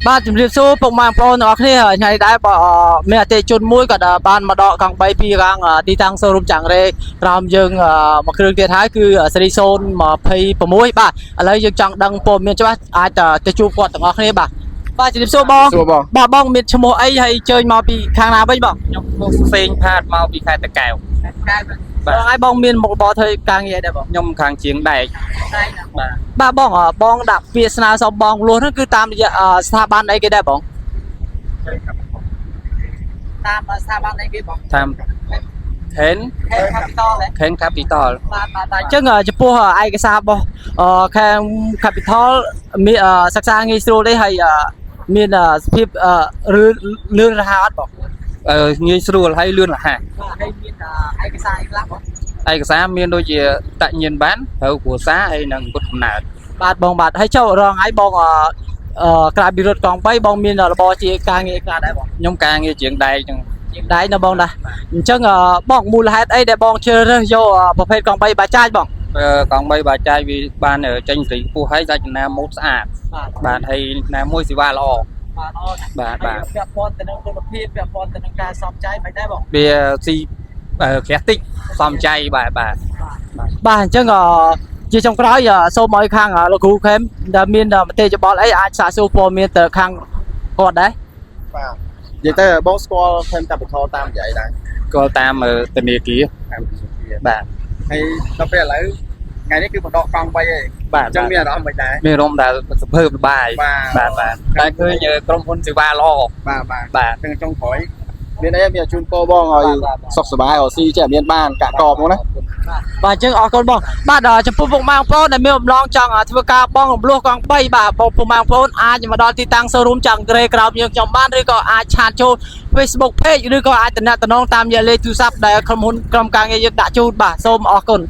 បាទជំរាបសួរពុកម៉ែបងប្អូនទាំងអស់គ្នាថ្ងៃដែរមានអតិថិជនមួយគាត់បានមកដកកង់3ពីខាងទីតាំងសូរ៉ូមចាំងរ៉េក្រោមយើងមួយគ្រឿងទៀតហើយគឺសេរី026បាទឥឡូវយើងចង់ដឹងព័ត៌មានច្បាស់អាចទៅជួបគាត់ទាំងអស់គ្នាបាទជំរាបសួរបងបាទបងមានឈ្មោះអីហើយជើញមកពីខាងណាវិញបងខ្ញុំឈ្មោះសេងផាតមកពីខេត្តតាកែវបាទហើយបងមានមុខរបរធ្វើការងារដែរបងខ្ញុំខាងជាងដែកបាទបងដាក់ពាក្យស្នើសុំបងលួសហ្នឹងគឺតាមរយៈស្ថាប័នអីគេដែរបងតាមស្ថាប័នអីគេបងតាមខេន Capital បាទអញ្ចឹងចំពោះឯកសាររបស់ខាង Capital មានសិក្សាងាយស្រួលទេហើយមានសភាពលឿនរហ័សអត់បងងាយស្រួលហើយលឿនរហ័សហើយមានឯកសារអីខ្លះបងឯកសារមានដូចជាតញ្ញនបានត្រូវគ្រួសារហើយនឹងពុទ្ធកំណើតបាទបងបាទហើយចុះរងហើយបងក្រៅពីរត់កង់3បងមានរបរជាការងារខ្លះដែរបងខ្ញុំការងារជាងដែកចឹងជាងដែកណាបងណាអញ្ចឹងបងមូលហេតុអីដែលបងជ្រើសរើសយកប្រភេទកង់3បាចាចបងកង់3បាចាចវាបានចេញសេរីខ្ពស់ហើយរចនាម៉ូដស្អាតបាទហើយណាមួយសេវាល្អបាទពាក់ព័ន្ធទៅនឹងគុណភាពពាក់ព័ន្ធទៅនឹងការសំចៃមិនដែរបងវាស៊ីក្រាស់តិចសំចៃបាទអញ្ចឹងជាចុងក្រោយសូមឲ្យខាងលោកគ្រូខេមដែលមានមតិយោបល់អីអាចសាកសួរព័ត៌មានទៅខាងគាត់ដែរបាទនិយាយទៅបងស្គាល់ Claim Capital តាមយ៉ាងអីដែរស្គាល់តាមធនាគារបាទហើយដល់ពេលឥឡូវថ្ងៃនេះគឺបដកកង់3ឯងបាទអញ្ចឹងមានអារម្មណ៍មិនដែរមានអារម្មណ៍ដែលសភើសប្បាយបាទតែឃើញក្រុមហ៊ុនសេវាល្អបាទទាំងចុងក្រោយមានអីមានជូនពរបងឲ្យសុខសប្បាយរស់ស៊ីចេះមានបានកាក់កបមកណាបាទអញ្ចឹងអរគុណបងបាទចំពោះពុកម៉ែបងប្អូនដែលមានបំណងចង់ធ្វើការបងរំលោះកង់3បាទពុកម៉ែបងប្អូនអាចមកដល់ទីតាំង showroom ចាំងក្រេក្រោមយើងខ្ញុំបានឬក៏អាចឆាតចូល Facebook page ឬក៏អាចតំណតាមលេខទូរស័ព្ទដែលក្រុមហ៊ុនក្រុមការងារយើងដាក់ជូនបាទសូមអរគុណ